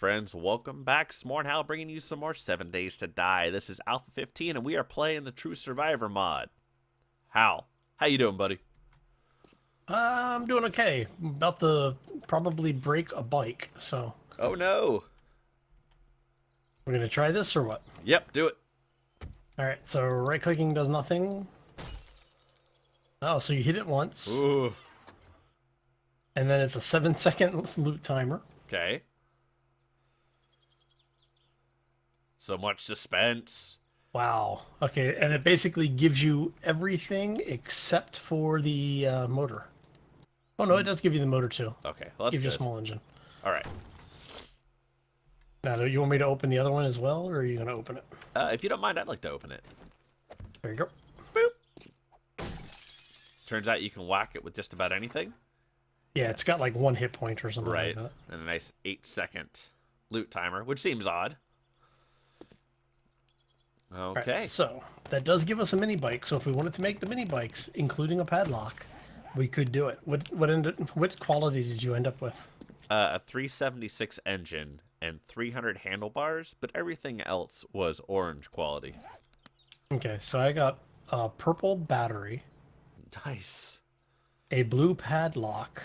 friends, welcome back. Smoore and Hal bringing you some more 7 Days to Die. This is Alpha 15, and we are playing the True Survivor mod. Hal, how you doing, buddy? I'm doing okay. I'm about to probably break a bike, so Oh, no. we're gonna try this or what? Yep, do it. All right, so right-clicking does nothing. Oh, so you hit it once, Ooh, and then it's a 7-second loot timer. okay. So much suspense. Wow. Okay, and it basically gives you everything except for the motor. Oh no, it does give you the motor too. Okay, well, that's Gives you a good. small engine. All right. Now, do you want me to open the other one as well, or are you gonna open it? If you don't mind, I'd like to open it. There you go. Boop. Turns out you can whack it with just about anything. Yeah, it's got like 1 hit point or something Right. like that. And a nice 8-second loot timer, which seems odd. Okay. Right, so that does give us a mini bike. So if we wanted to make the mini bikes, including a padlock, we could do it. What quality did you end up with? A 376 engine and 300 handlebars, but everything else was orange quality. Okay, so I got a purple battery, Nice. a blue padlock,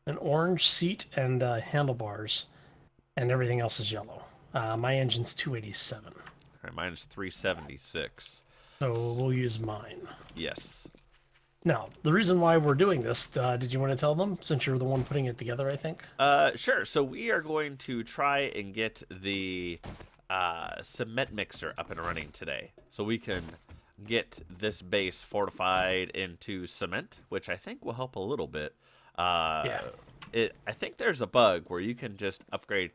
an orange seat and handlebars, and everything else is yellow. My engine's 287, All right, mine is 376. so we'll use mine. Yes. Now, the reason why we're doing this, did you want to tell them, since you're the one putting it together, I think? Sure. So we are going to try and get the cement mixer up and running today, so we can get this base fortified into cement, which I think will help a little bit. Yeah. I think there's a bug where you can just upgrade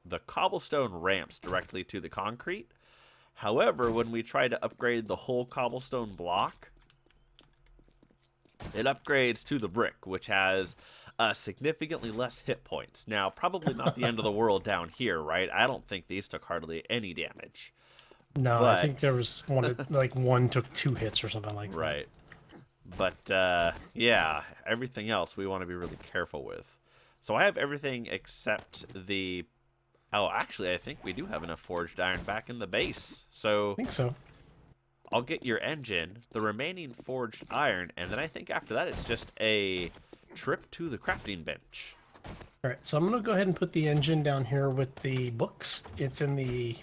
the cobblestone ramps directly to the concrete. However, when we try to upgrade the whole cobblestone block, it upgrades to the brick, which has significantly less hit points. Now, probably not the end of the world down here, right? I don't think these took hardly any damage. No, But- I think there was one, like one took 2 hits or something like that. Right. But, yeah, everything else we want to be really careful with. So I have everything except the... Oh, actually, I think we do have enough forged iron back in the base. So I think so. I'll get your engine, the remaining forged iron, and then I think after that it's just a trip to the crafting bench. All right, so I'm going to go ahead and put the engine down here with the books. It's in the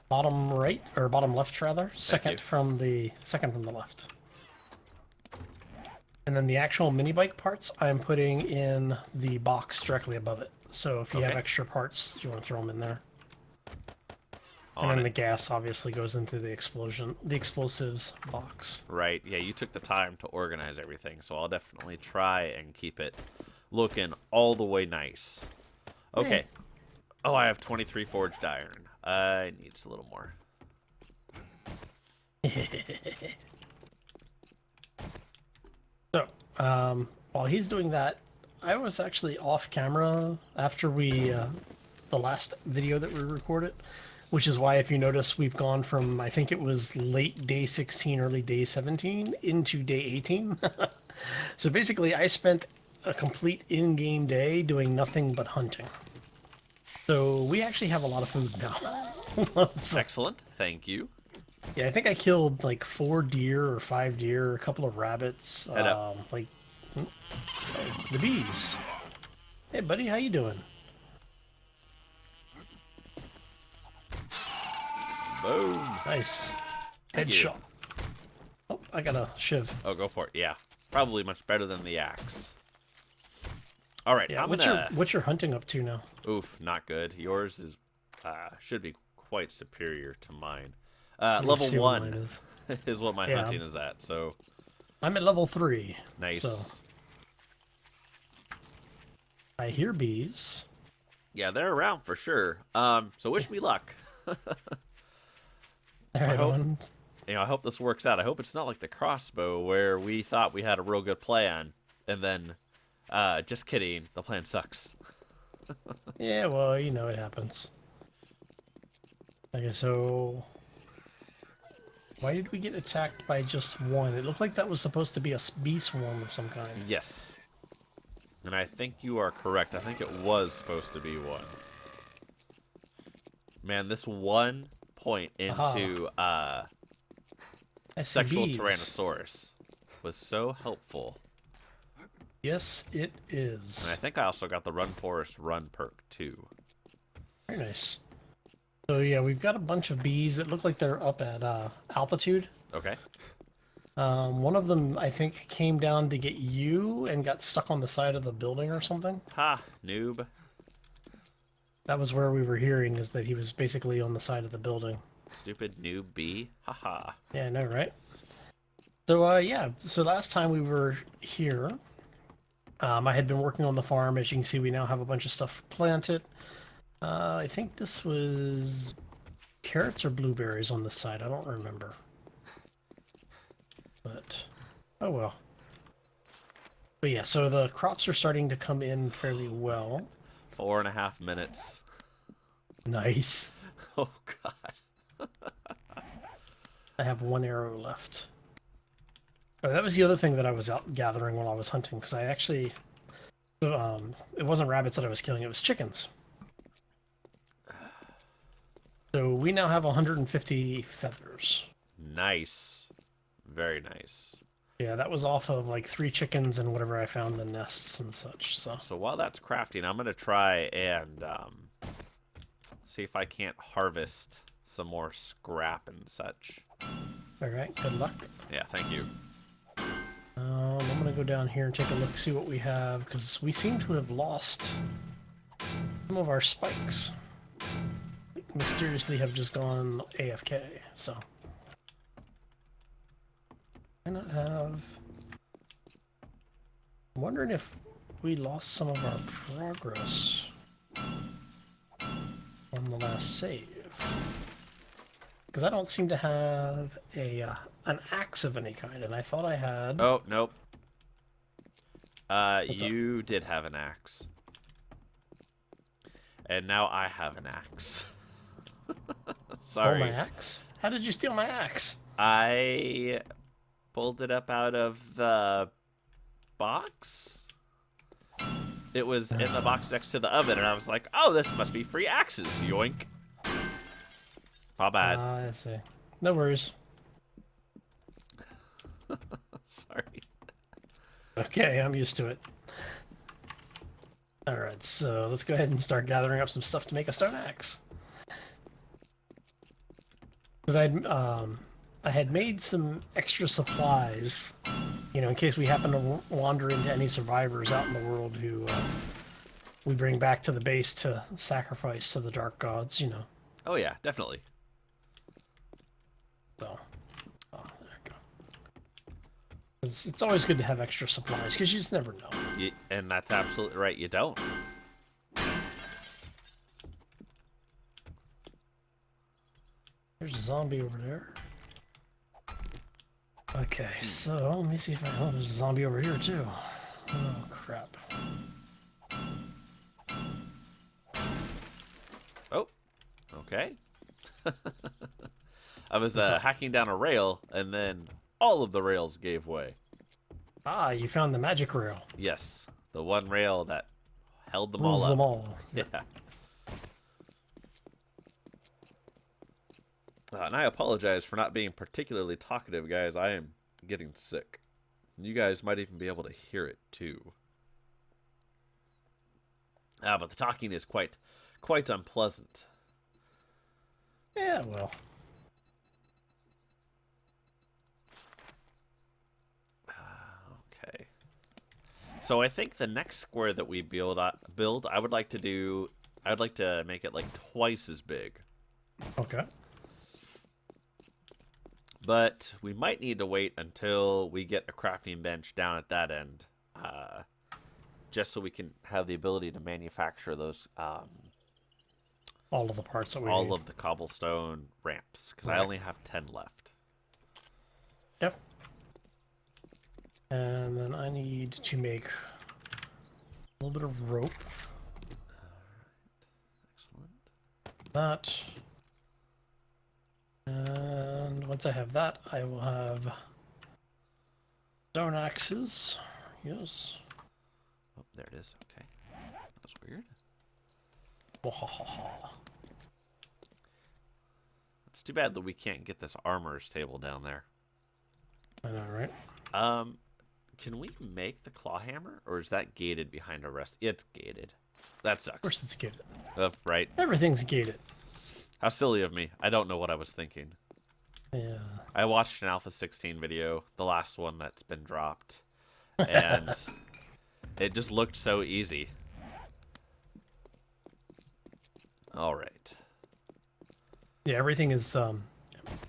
bottom right, or bottom left rather, you. second from the left. And then the actual mini bike parts I'm putting in the box directly above it. So if you have Okay. extra parts, you want to throw them in there. And On then it. the gas obviously goes into the explosives box. Right, yeah, you took the time to organize everything, so I'll definitely try and keep it looking all the way nice. Okay. Oh, I have 23 forged iron. I need just a little more. So, while he's doing that, I was actually off camera after the last video that we recorded, which is why if you notice we've gone from, I think it was late day 16, early day 17 into day 18. So basically I spent a complete in-game day doing nothing but hunting. So we actually have a lot of food now. So, Excellent, thank you. yeah, I think I killed like 4 deer or 5 deer, a couple of rabbits, Head up. like the bees. Hey, buddy, how you doing? Boom. Nice. Thank you. Headshot. Oh, I got a shiv. Oh, go for it. Yeah, probably much better than the axe. All right, Yeah, I'm what's gonna... your hunting up to now? Oof, not good. Yours is should be quite superior to mine. Let me Level see what 1 mine is. is what my Yeah. hunting is at, so I'm at level 3. nice. So I hear bees. Yeah, they're around for sure. So wish me luck. All right, hope- on. I hope this works out. I hope it's not like the crossbow where we thought we had a real good plan, and then, just kidding, the plan sucks. Yeah, well, you know it happens. Okay, so why did we get attacked by just one? It looked like that was supposed to be a bee swarm of some kind. Yes. And I think you are correct. I think it was supposed to be one. Man, this one point into I see sexual bees. Tyrannosaurus was so helpful. Yes, it And I is. think I also got the Run Forest Run perk too. Very nice. So yeah, we've got a bunch of bees that look like they're up at altitude. Okay. One of them, I think, came down to get you and got stuck on the side of the building or something. Ha, noob. That was where we were hearing is that he was basically on the side of the building. Stupid noob bee. Haha. Yeah, I know, right? So yeah, so last time we were here, I had been working on the farm. As you can see, we now have a bunch of stuff planted. I think this was carrots or blueberries on the side. I don't remember. But, oh well. But yeah, so the crops are starting to come in fairly well. 4.5 minutes. Nice. Oh god. I have one arrow left. Oh, that was the other thing that I was out gathering while I was hunting, because I actually... it wasn't rabbits that I was killing, it was chickens. So we now have 150 feathers. Nice. Very nice. Yeah, that was off of like 3 chickens and whatever I found in nests and such. So while that's crafting, I'm gonna try and see if I can't harvest some more scrap and such. All right, good luck. Yeah, thank you. I'm gonna go down here and take a look, see what we have, because we seem to have lost some of our spikes. Mysteriously have just gone AFK, so. Why not have... I'm wondering if we lost some of our progress on the last save. Because I don't seem to have a an axe of any kind, and I thought I had... Oh, nope. What's You did have an axe. And now I have an axe. Sorry. Stole my axe? How did you steal my axe? I pulled it up out of the box. It was in the box next to the oven, and I was like, oh, this must be free axes. Yoink. My bad. I see. No worries. Sorry. Okay, I'm used to it. Alright, so let's go ahead and start gathering up some stuff to make a stone axe. Because I had made some extra supplies, you know, in case we happen to wander into any survivors out in the world who we bring back to the base to sacrifice to the dark gods, you know. Oh, yeah, definitely. So, oh, there we go. It's always good to have extra supplies, because you just never know. And that's absolutely right, you don't. There's a zombie over there. Okay, so let me see if I... Oh, there's a zombie over here, too. Oh, crap. Oh, okay. I was hacking down a rail, and then all of the rails gave way. Ah, you found the magic rail. Yes, the one rail that held them Rules all up. them all. Yeah. And I apologize for not being particularly talkative, guys. I am getting sick. You guys might even be able to hear it, too. But the talking is quite unpleasant. Yeah, well. Okay. So I think the next square that we build, I would like to make it like twice as big. Okay. But we might need to wait until we get a crafting bench down at that end, just so we can have the ability to manufacture those, All of the parts that we all need. of the cobblestone ramps, because Right. I only have 10 left. Yep. And then I need to make a little bit of rope. Excellent. That. And once I have that, I will have stone axes. Yes. Oh, there it is. Okay. That was weird. Wahahaha. It's too bad that we can't get this armorer's table down there. I know, right? Can we make the claw hammer, or is that gated behind our rest? It's gated. That sucks. Of course it's gated. Right. Everything's gated. How silly of me. I don't know what I was thinking. Yeah. I watched an Alpha 16 video, the last one that's been dropped, and it just looked so easy. All right. Yeah, everything is,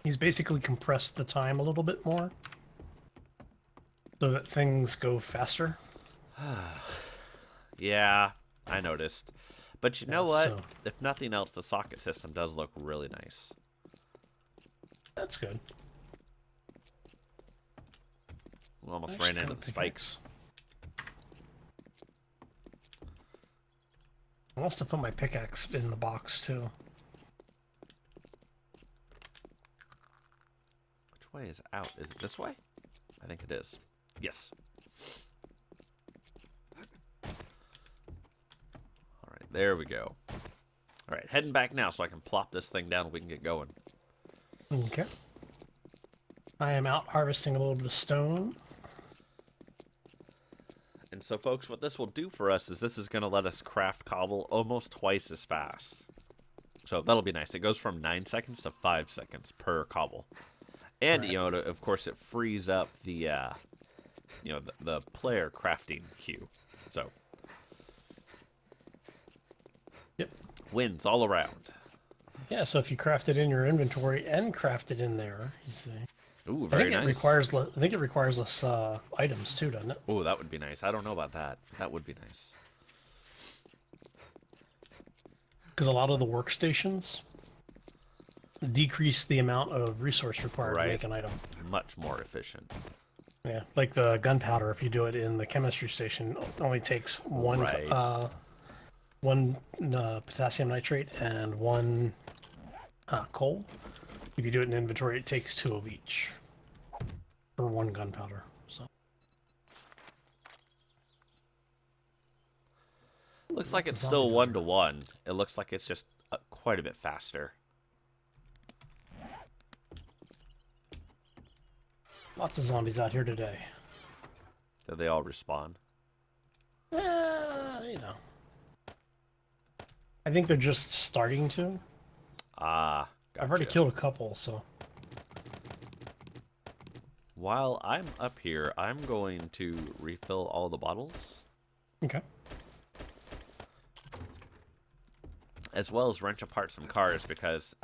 he's basically compressed the time a little bit more so that things go faster. Yeah, I noticed. But you know Yeah, what? so- If nothing else, the socket system does look really nice. That's good. We almost Actually ran into got a the spikes. I must have put my pickaxe in the box too. Which way is out? Is it this way? I think it is. Yes. Alright, there we go. Alright, heading back now so I can plop this thing down and we can get going. Okay. I am out harvesting a little bit of stone. And so, folks, what this will do for us is this is going to let us craft cobble almost twice as fast. So that'll be nice. It goes from 9 seconds to 5 seconds per cobble. And, Right. you know, of course, it frees up the, the player crafting queue. So, Yep. wins all around. Yeah, so if you craft it in your inventory and craft it in there, you see. Ooh, I very think it nice. requires. I think it requires less items too, doesn't it? Ooh, that would be nice. I don't know about that. That would be nice. Because a lot of the workstations decrease the amount of resource required Right. to make an item. Much more efficient. Yeah, like the gunpowder. If you do it in the chemistry station, it only takes one Right. potassium nitrate and one coal. If you do it in inventory, it takes 2 of each for one gunpowder. So Looks like Lots of it's still zombies out 1-to-1. It looks like it's just quite a bit faster. lots of zombies out here today. Do they all respawn? You know. I think they're just starting to. Ah, gotcha. I've already killed a couple, so. While I'm up here, I'm going to refill all the bottles, Okay. as well as wrench apart some cars, because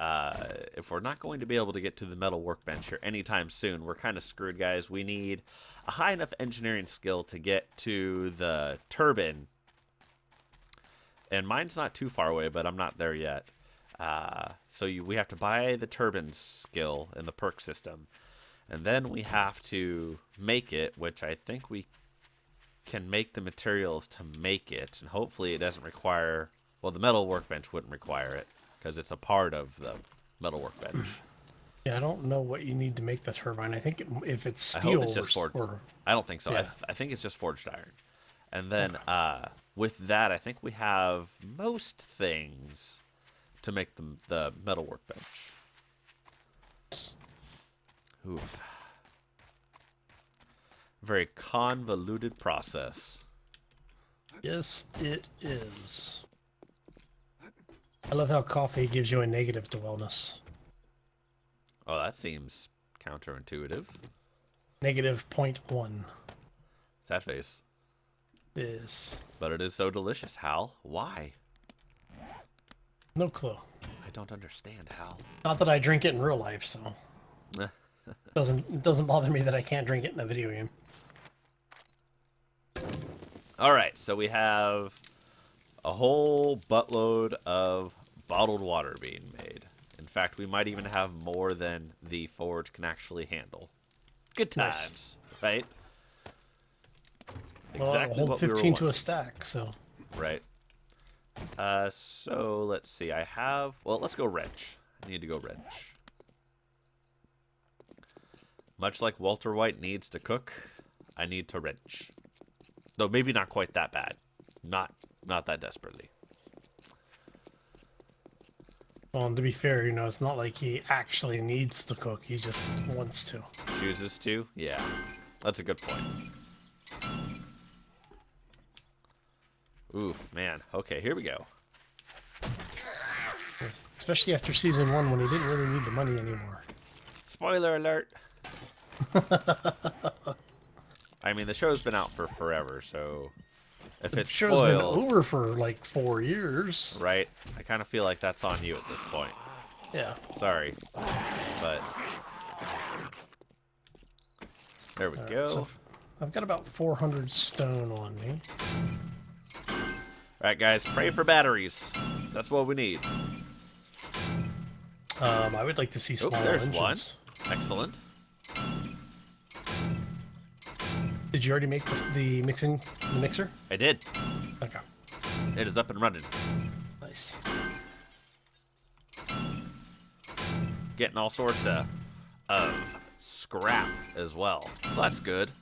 if we're not going to be able to get to the metal workbench here anytime soon, we're kind of screwed, guys. We need a high enough engineering skill to get to the turbine. And mine's not too far away, but I'm not there yet. We have to buy the turbine skill in the perk system. And then we have to make it, which I think we can make the materials to make it. And hopefully it doesn't require... Well, the metal workbench wouldn't require it, because it's a part of the metal workbench. Yeah, I don't know what you need to make the turbine. I think if it's I steel hope it's just forged. or I don't think so. Yeah. I think it's just forged iron. And then with that, I think we have most things to make the metal workbench. Oof. Very convoluted process. Yes, it is. I love how coffee gives you a negative to wellness. Oh, that seems counterintuitive. Negative 0.1 Sad face. is But it is so delicious, Hal. Why? no clue. I don't understand, Hal. Not that I drink it in real life, so it doesn't bother me that I can't drink it in a video game. All right, so we have a whole buttload of bottled water being made. In fact, we might even have more than the forge can actually handle. Good Nice. times, right? Well, Exactly hold what we were 15 to a wanting. stack, so Right. So let's see. I have... Well, let's go wrench. I need to go wrench. Much like Walter White needs to cook, I need to wrench. Though maybe not quite that bad. Not that desperately. Well, and to be fair, you know, it's not like he actually needs to cook. He just wants to. Chooses to? Yeah. That's a good point. Oof, man. Okay, here we go. Especially after season 1 when he didn't really need the money anymore. Spoiler alert. I mean, the show's been out for forever, so if The it's show's been spoiled, over for like 4 years. right? I kind of feel like that's on you at this point. Yeah. Sorry, but there we go. So I've got about 400 stone on me. All right, guys, pray for batteries. That's what we need. I would like to see Oh, smaller there's engines. one. Excellent. Did you already make the mixer? I did. Okay. It is up and running. Nice. Getting all sorts of scrap as well. So that's good.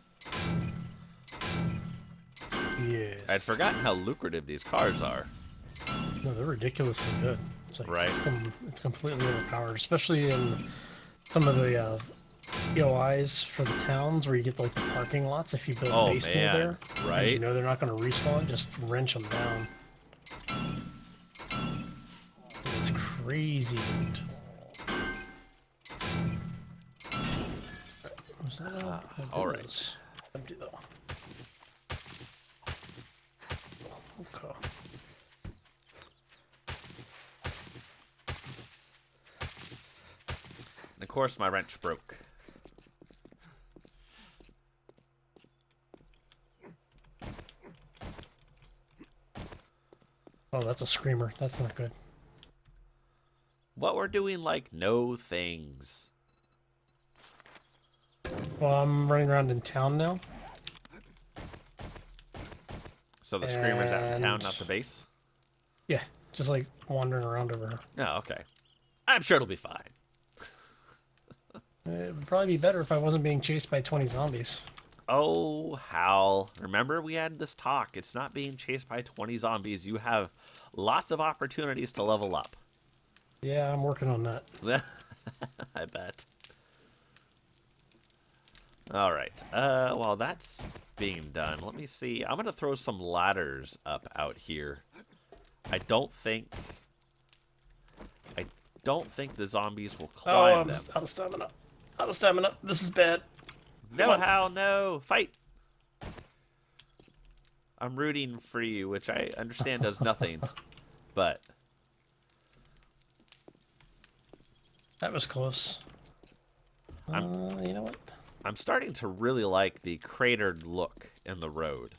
Yes. I'd forgotten how lucrative these cars are. No, they're ridiculously good. It's like, Right. It's completely overpowered, especially in some of the POIs for the towns where you get like the parking lots. If you build a base near there, right? and you know they're not going to respawn, just wrench them down. It's crazy. Was that all right. Empty though. Okay. And of course, my wrench broke. Oh, that's a screamer. That's not good. What we're doing, like, no things. Well, I'm running around in town now. So the screamer's out in town, And- not the base? Yeah, just like wandering around over here. Oh, okay. I'm sure it'll be fine. It would probably be better if I wasn't being chased by 20 zombies. Oh, Hal. Remember we had this talk. It's not being chased by 20 zombies. You have lots of opportunities to level up. Yeah, I'm working on that. I bet. All right. While that's being done, let me see. I'm going to throw some ladders up out here. I don't think the zombies will climb I'm them. out of stamina. Out of stamina. This is bad. No, Hal, no. Fight. I'm rooting for you, which I understand does nothing. But That was close. You know what? I'm starting to really like the cratered look in the road.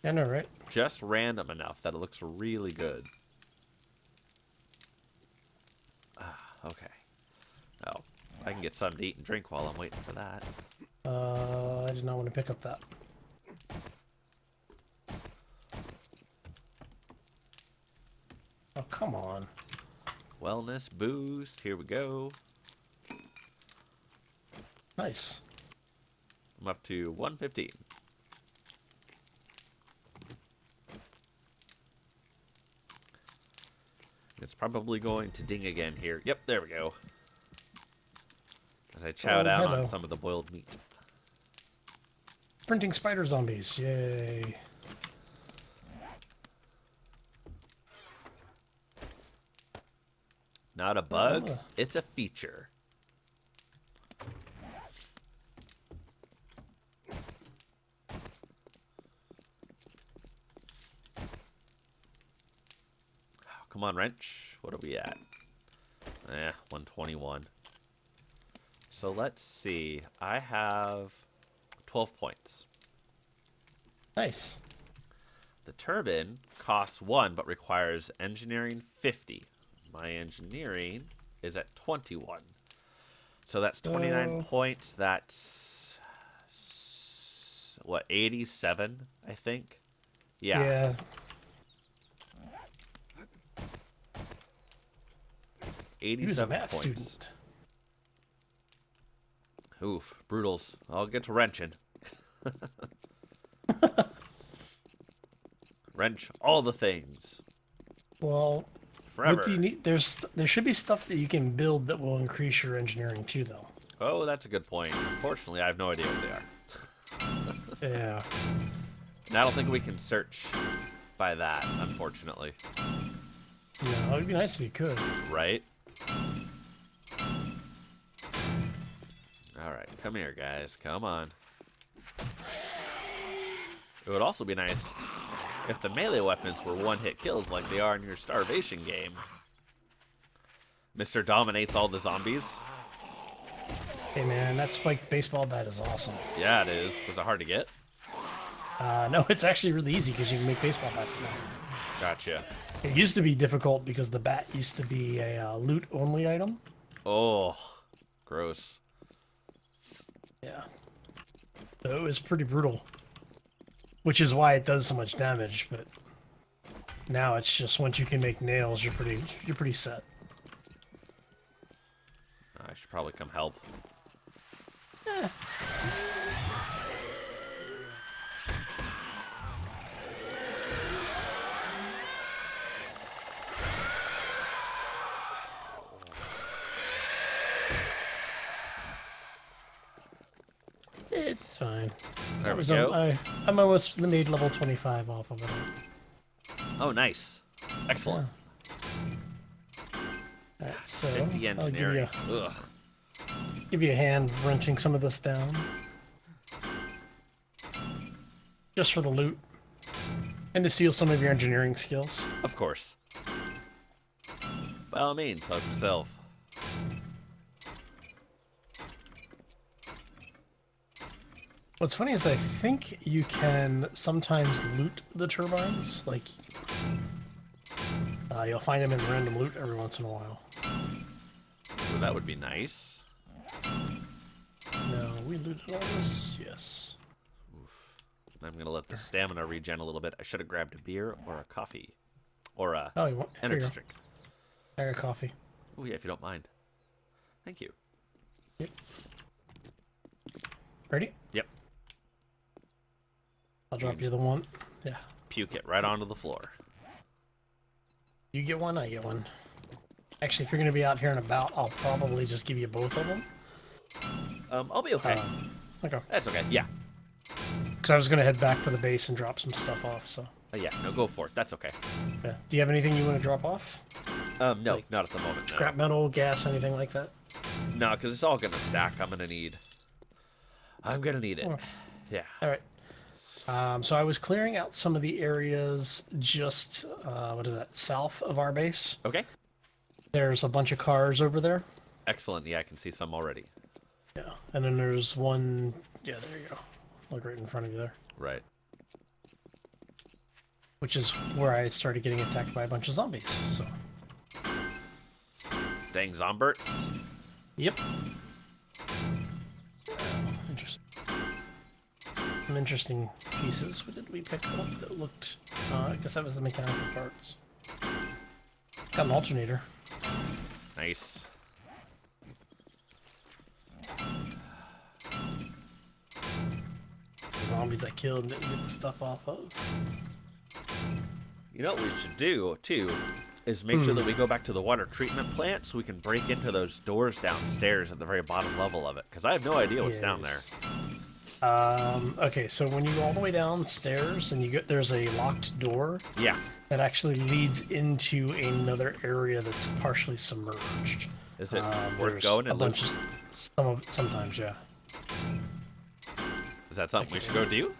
I know, right? Just random enough that it looks really good. Okay. Oh, I can get something to eat and drink while I'm waiting for that. I did not want to pick up that. Oh, come on. Wellness boost. Here we go. Nice. I'm up to 115. It's probably going to ding again here. Yep, there we go. As I chow down hello. on some of the boiled meat. Printing spider zombies. Yay. Not a bug, Oh. it's a feature. Oh, come on, wrench. What are we at? 121. So let's see. I have 12 points. Nice. The turbine costs 1 but requires engineering 50. My engineering is at 21. So that's 29 points. That's what, 87, I think? Yeah. He was a 87 math points. student. Oof, brutals. I'll get to wrenching. Wrench all the things. Well, forever. What do you need? There should be stuff that you can build that will increase your engineering too, though. Oh, that's a good point. Unfortunately, I have no idea what they are. Yeah. And I don't think we can search by that, unfortunately. No, it'd be nice if you could. Right? Alright, come here, guys. Come on. It would also be nice if the melee weapons were one-hit kills like they are in your Starvation game. Mr. dominates all the zombies. Hey man, that spiked baseball bat is awesome. Yeah, it is. Was it hard to get? No, it's actually really easy because you can make baseball bats now. Gotcha. It used to be difficult because the bat used to be a loot-only item. Oh, gross. Yeah. So it was pretty brutal. Which is why it does so much damage, but now it's just once you can make nails, you're pretty set. I should probably come help. Eh. It's fine. There we go. I'm almost made level 25 off of it. Oh, nice. Excellent. Alright, so 50 I'll engineering. Ugh. give you a hand wrenching some of this down. Just for the loot. And to steal some of your engineering skills. Of course. By all means, help yourself. What's funny is I think you can sometimes loot the turbines. Like, you'll find them in random loot every once in a while. Ooh, that would be nice. No, we looted all this? Yes. Oof. I'm going to let the stamina regen a little bit. I should have grabbed a beer or a coffee. Or a Oh, you want energy drink. I got coffee. Oh, yeah, if you don't mind. Thank you. Yep. Ready? Yep. I'll drop you the one. Yeah. Puke it right onto the floor. You get one, I get one. Actually, if you're going to be out here and about, I'll probably just give you both of them. I'll be okay. Okay. That's okay. Yeah. Because I was going to head back to the base and drop some stuff off, so. Yeah, no, go for it. That's okay. Yeah. Do you have anything you want to drop off? No, Like not at the moment, no. Scrap metal, gas, anything like that? No, because it's all going to stack. I'm going to need it. Oh. Yeah. All right. So I was clearing out some of the areas just, what is that, south of our base. Okay. There's a bunch of cars over there. Excellent. Yeah, I can see some already. Yeah. And then there's one, yeah, there you go. Look right in front of you there. Right. Which is where I started getting attacked by a bunch of zombies, so. Dang zomberts. Yep. Interesting. Some interesting pieces. What did we pick up that looked... I guess that was the mechanical parts. Got an alternator. Nice. The zombies I killed and didn't get the stuff off of. You know what we should do, too, is make sure that we go back to the water treatment plant so we can break into those doors downstairs at the very bottom level of it. Because I have no idea what's down there. Okay, so when you go all the way downstairs and you get there's a locked door. Yeah. That actually leads into another area that's partially submerged. Is it worth going and bunch of sometimes, yeah. Is that something we should go do?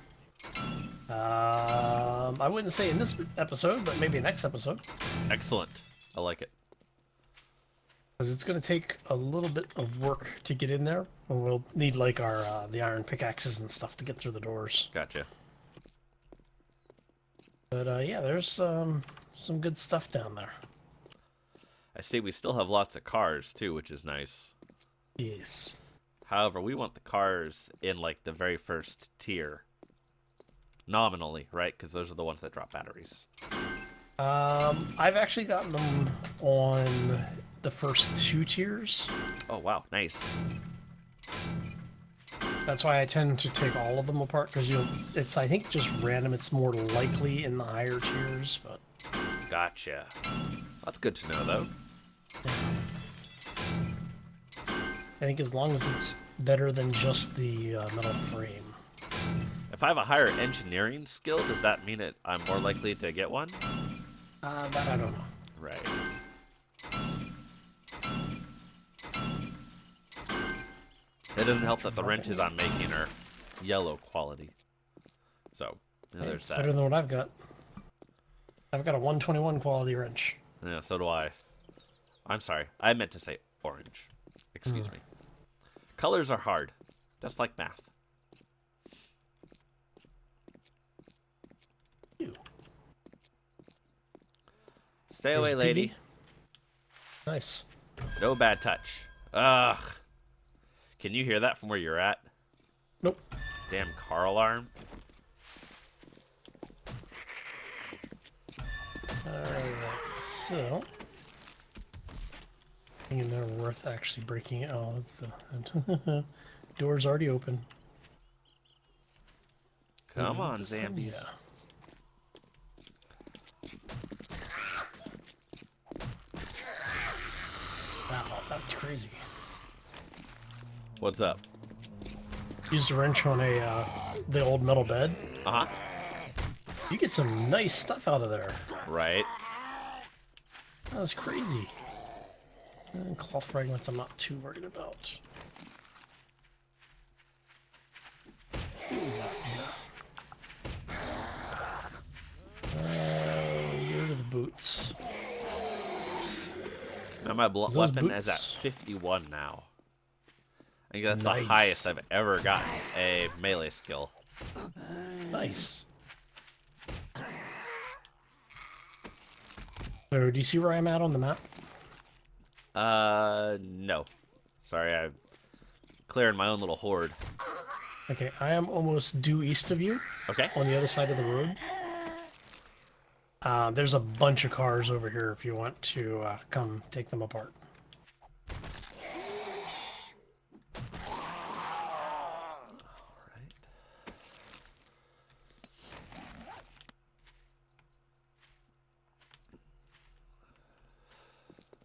I wouldn't say in this episode, but maybe next episode. Excellent. I like it. Because it's going to take a little bit of work to get in there. And we'll need like our the iron pickaxes and stuff to get through the doors. Gotcha. But yeah, there's some good stuff down there. I see we still have lots of cars, too, which is nice. Yes. However, we want the cars in, like, the very first tier. Nominally, right? Because those are the ones that drop batteries. I've actually gotten them on the first 2 tiers. Oh, wow. Nice. That's why I tend to take all of them apart, because it's, I think, just random. It's more likely in the higher tiers, but... Gotcha. That's good to know, though. I think as long as it's better than just the metal frame. If I have a higher engineering skill, does that mean I'm more likely to get one? That I don't know. Right. It doesn't help that the wrenches I'm making are yellow quality. So, yeah, there's It's that. better than what I've got. I've got a 121 quality wrench. Yeah, so do I. I'm sorry. I meant to say orange. Excuse me. Colors are hard, just like math. Ew. Stay away, There's lady. Piggy. Nice. No bad touch. Ugh. Can you hear that from where you're at? Nope. Damn car alarm. Alright, so... Thinking they're worth actually breaking it. Oh, it's the door's already open. Come on, This thing? Zambies. Yeah. Wow, that's crazy. What's up? Used a wrench on the old metal bed. Uh-huh. You get some nice stuff out of there. Right. That's crazy. And cloth fragments I'm not too worried about. Here to the boots. Now my Those weapon is at boots? 51 now. I think that's Nice. the highest I've ever gotten a melee skill. Nice. So, do you see where I'm at on the map? No. Sorry, I'm clearing my own little horde. Okay, I am almost due east of you, Okay. on the other side of the road. There's a bunch of cars over here if you want to come take them apart.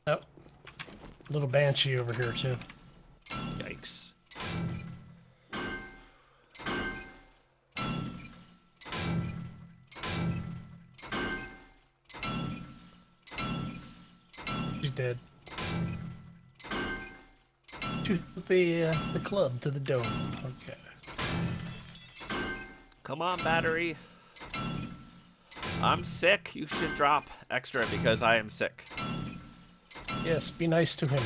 Oh, little banshee over here too. Yikes. She's dead. To the club, to the dome. Okay. Come on, battery. I'm sick. You should drop extra because I am sick. Yes, be nice to him.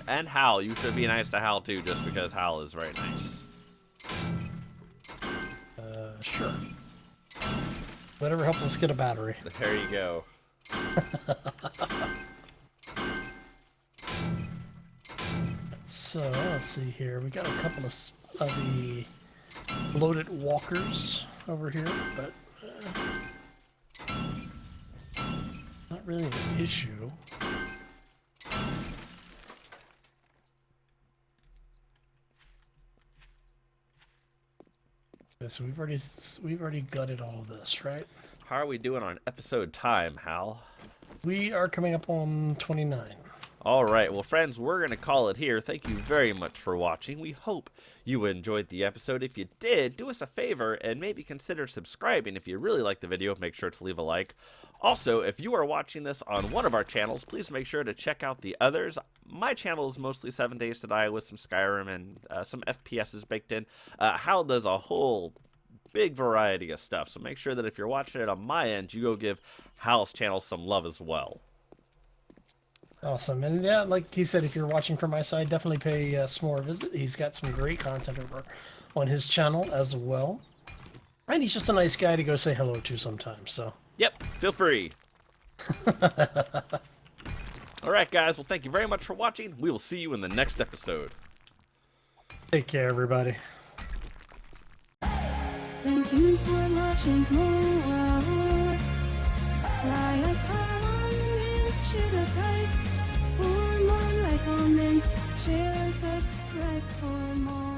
And Hal. You should be nice to Hal too, just because Hal is very nice. Sure. Whatever helps us get a battery. There you go. So, let's see here. We got a couple of the loaded walkers over here, but not really an issue. Okay, so we've already gutted all of this, right? How are we doing on episode time, Hal? We are coming up on 29. All right, well, friends, we're going to call it here. Thank you very much for watching. We hope you enjoyed the episode. If you did, do us a favor and maybe consider subscribing. If you really like the video, make sure to leave a like. Also, if you are watching this on one of our channels, please make sure to check out the others. My channel is mostly 7 Days to Die with some Skyrim and some FPSs baked in. Hal does a whole big variety of stuff, so make sure that if you're watching it on my end, you go give Hal's channel some love as well. Awesome. And yeah, like he said, if you're watching from my side, definitely pay Smoore a visit. He's got some great content over on his channel as well. And he's just a nice guy to go say hello to sometimes, so. Yep, feel free. All right, guys. Well, thank you very much for watching. We will see you in the next episode. Take care, everybody. Thank you for watching Smoore. Like a comment, share a like, for more like comment, share, subscribe for more.